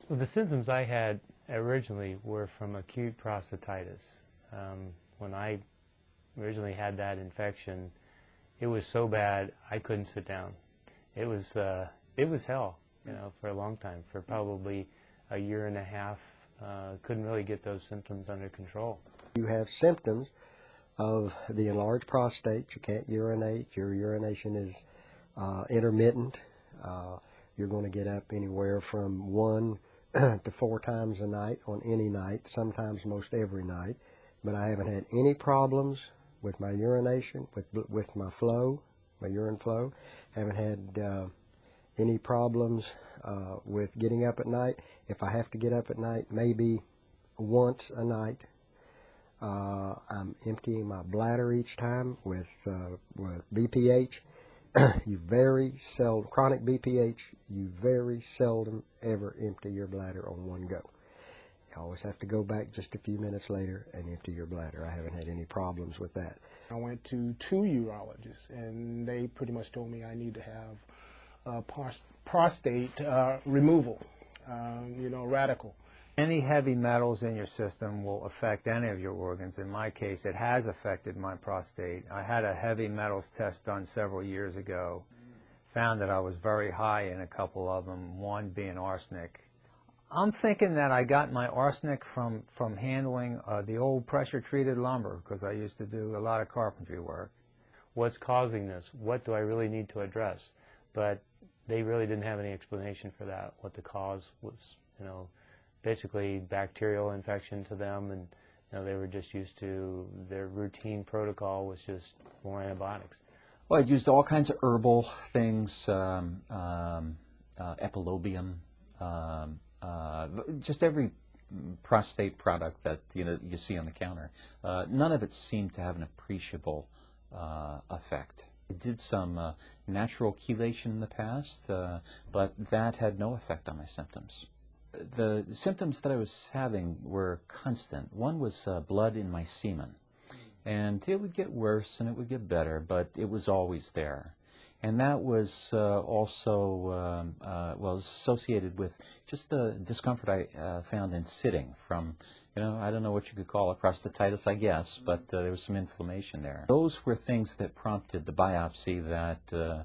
Well, the symptoms I had originally were from acute prostatitis. When I originally had that infection, it was so bad I couldn't sit down. It was hell, you know, for a long time, for probably a year and a half. Couldn't really get those symptoms under control. You have symptoms of the enlarged prostate. You can't urinate. Your urination is intermittent. You're going to get up anywhere from 1 to 4 times a night on any night, sometimes most every night. But I haven't had any problems with my urination, with my flow, my urine flow. Haven't had any problems with getting up at night. If I have to get up at night, maybe once a night. I'm emptying my bladder each time with BPH. You very seldom, chronic BPH, you very seldom ever empty your bladder on one go. You always have to go back just a few minutes later and empty your bladder. I haven't had any problems with that. I went to 2 urologists, and they pretty much told me I need to have prostate removal, you know, radical. Any heavy metals in your system will affect any of your organs. In my case, it has affected my prostate. I had a heavy metals test done several years ago. Found that I was very high in a couple of them, one being arsenic. I'm thinking that I got my arsenic from handling the old pressure-treated lumber, because I used to do a lot of carpentry work. What's causing this? What do I really need to address? But they really didn't have any explanation for that, what the cause was, you know, basically bacterial infection to them, and you know, they were just used to, their routine protocol was just more antibiotics. Well, I used all kinds of herbal things, epilobium, just every prostate product that you see on the counter. None of it seemed to have an appreciable effect. I did some natural chelation in the past, but that had no effect on my symptoms. The symptoms that I was having were constant. One was blood in my semen, and it would get worse and it would get better, but it was always there. And that was also well, associated with just the discomfort I found in sitting from, you know, I don't know what you could call it, prostatitis, I guess, but there was some inflammation there. Those were things that prompted the biopsy that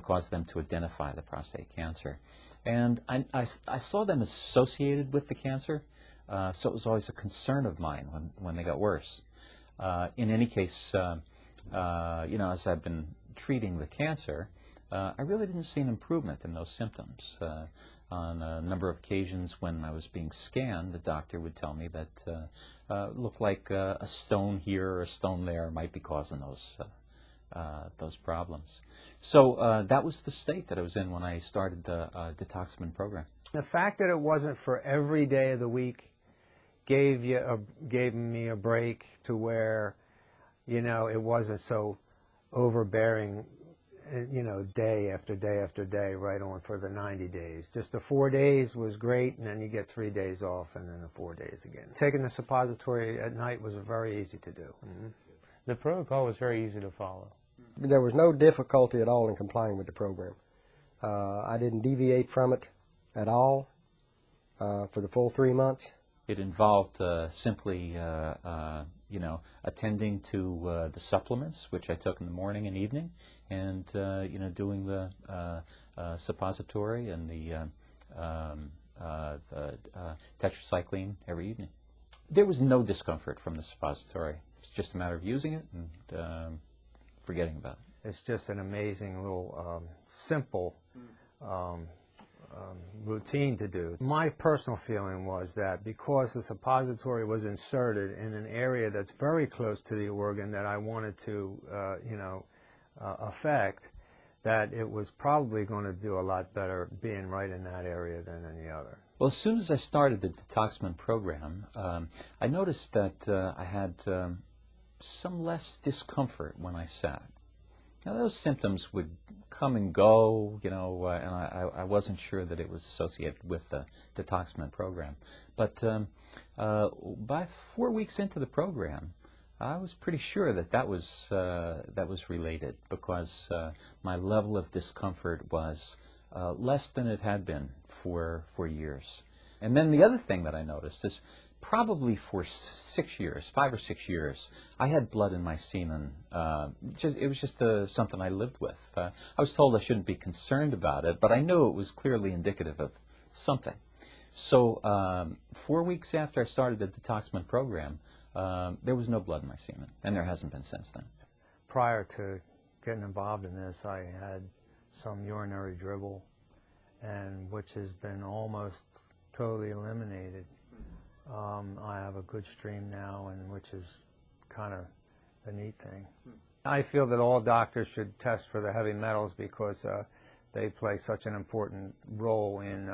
caused them to identify the prostate cancer. And I saw them as associated with the cancer, so it was always a concern of mine when they got worse. In any case, you know, as I've been treating the cancer, I really didn't see an improvement in those symptoms. On a number of occasions when I was being scanned, the doctor would tell me that it looked like a stone here or a stone there might be causing those problems. So that was the state that I was in when I started the Detoxamin program. The fact that it wasn't for every day of the week gave me a break to where, you know, it wasn't so overbearing, you know, day after day after day, right on for the 90 days. Just the 4 days was great, and then you get 3 days off, and then the 4 days again. Taking the suppository at night was very easy to do. Mm-hmm. The protocol was very easy to follow. There was no difficulty at all in complying with the program. I didn't deviate from it at all for the full 3 months. It involved simply, you know, attending to the supplements, which I took in the morning and evening, and, you know, doing the suppository and the tetracycline every evening. There was no discomfort from the suppository. It's just a matter of using it and forgetting about it. It's just an amazing little simple routine to do. My personal feeling was that because the suppository was inserted in an area that's very close to the organ that I wanted to, you know, affect, that it was probably going to do a lot better being right in that area than any other. Well, as soon as I started the Detoxamin program, I noticed that I had some less discomfort when I sat. Now, those symptoms would come and go, you know, and I wasn't sure that it was associated with the Detoxamin program. But by 4 weeks into the program, I was pretty sure that that was related, because my level of discomfort was less than it had been for years. And then the other thing that I noticed is probably for 6 years, 5 or 6 years, I had blood in my semen. It was just something I lived with. I was told I shouldn't be concerned about it, but I knew it was clearly indicative of something. So 4 weeks after I started the Detoxamin program, there was no blood in my semen, and there hasn't been since then. Prior to getting involved in this, I had some urinary dribble, and which has been almost totally eliminated. I have a good stream now, and which is kind of the neat thing. I feel that all doctors should test for the heavy metals because they play such an important role in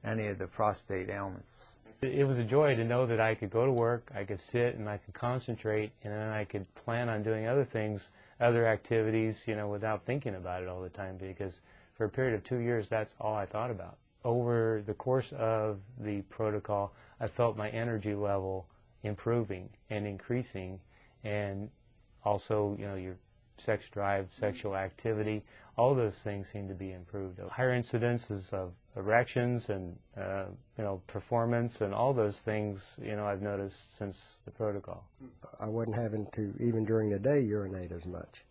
any of the prostate ailments. It was a joy to know that I could go to work, I could sit and I could concentrate, and then I could plan on doing other things, other activities, you know, without thinking about it all the time, because for a period of 2 years, that's all I thought about. Over the course of the protocol, I felt my energy level improving and increasing, and also, you know, your sex drive, sexual activity, all those things seem to be improved. Higher incidences of erections and, you know, performance and all those things, you know, I've noticed since the protocol. I wasn't having to, even during the day, urinate as much.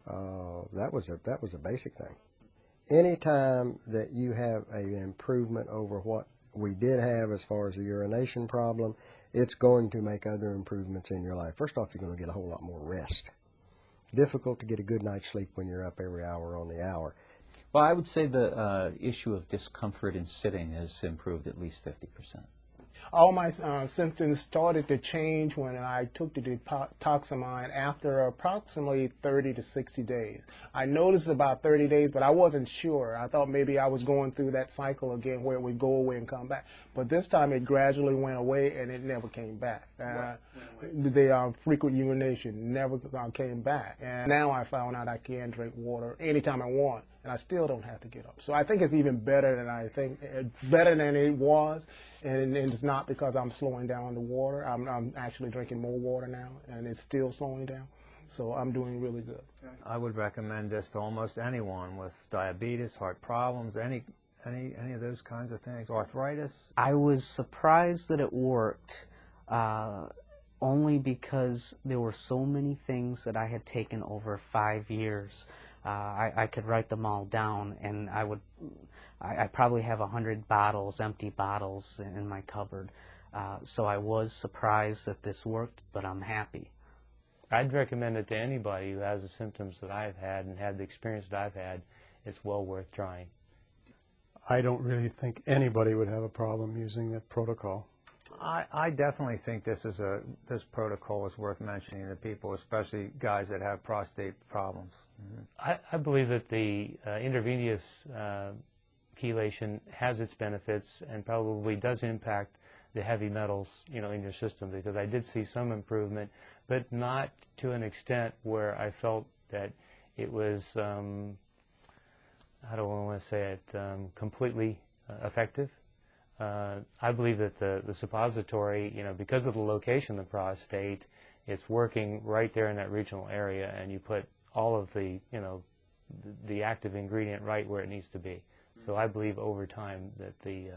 That was a basic thing. Anytime that you have an improvement over what we did have as far as the urination problem, it's going to make other improvements in your life. First off, you're going to get a whole lot more rest. Difficult to get a good night's sleep when you're up every hour on the hour. Well, I would say the issue of discomfort in sitting has improved at least 50%. All my symptoms started to change when I took the Detoxamin after approximately 30 to 60 days. I noticed about 30 days, but I wasn't sure. I thought maybe I was going through that cycle again where it would go away and come back. But this time it gradually went away and it never came back. The frequent urination never came back. And now I found out I can drink water anytime I want, and I still don't have to get up. So I think it's even better than better than it was. And it's not because I'm slowing down the water. I'm actually drinking more water now, and it's still slowing down. So I'm doing really good. I would recommend this to almost anyone with diabetes, heart problems, any of those kinds of things, arthritis. I was surprised that it worked, only because there were so many things that I had taken over 5 years. I could write them all down, and I probably have 100 bottles, empty bottles in my cupboard. So I was surprised that this worked, but I'm happy. I'd recommend it to anybody who has the symptoms that I've had and had the experience that I've had. It's well worth trying. I don't really think anybody would have a problem using the protocol. I definitely think this protocol is worth mentioning to people, especially guys that have prostate problems. Mm-hmm. I believe that the intravenous chelation has its benefits and probably does impact the heavy metals, you know, in your system, because I did see some improvement, but not to an extent where I felt that it was, how do I want to say it, completely effective. I believe that the suppository, you know, because of the location of the prostate, it's working right there in that regional area, and you put all of the, you know, the active ingredient right where it needs to be. So I believe over time that the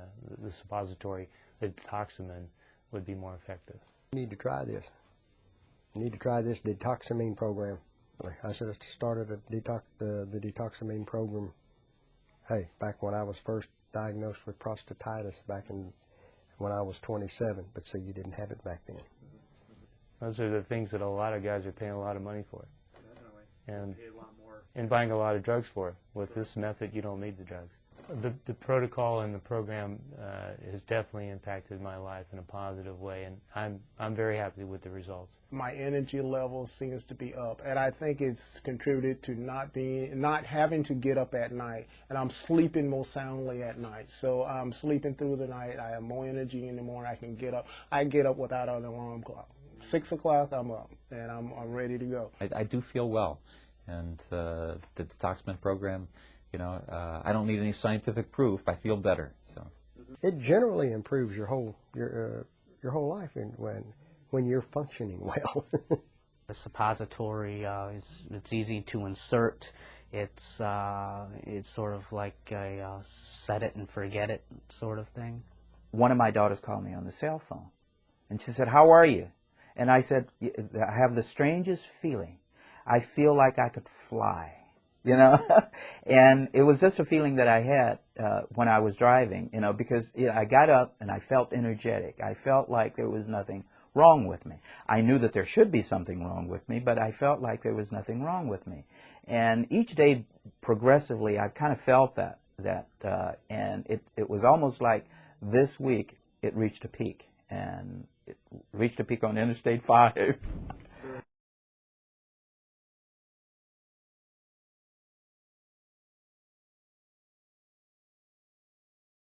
suppository, the Detoxamin, would be more effective. You need to try this. You need to try this Detoxamin program. I should have started the Detoxamin program, hey, back when I was first diagnosed with prostatitis back when I was 27, but see, you didn't have it back then. Those are the things that a lot of guys are paying a lot of money for. Definitely. And Pay a lot more. And buying a lot of drugs for it. With this method, you don't need the drugs. The protocol and the program has definitely impacted my life in a positive way, and I'm very happy with the results. My energy level seems to be up, and I think it's contributed to not having to get up at night, and I'm sleeping more soundly at night. So I'm sleeping through the night. I have more energy in the morning. I can get up. I get up without an alarm clock. 6 o'clock, I'm up, and I'm ready to go. I do feel well, and the Detoxamin program, you know, I don't need any scientific proof. I feel better. So it generally improves your whole life when you're functioning well. The suppository it's easy to insert. It's sort of like a set it and forget it sort of thing. one of my daughters called me on the cell phone. And she said, "How are you?" And I said, "I have the strangest feeling. I feel like I could fly." You know, and it was just a feeling that I had when I was driving, you know, because I got up and I felt energetic. I felt like there was nothing wrong with me. I knew that there should be something wrong with me, but I felt like there was nothing wrong with me. And each day, progressively, I've kind of felt that, and it was almost like this week it reached a peak, and it reached a peak on Interstate 5.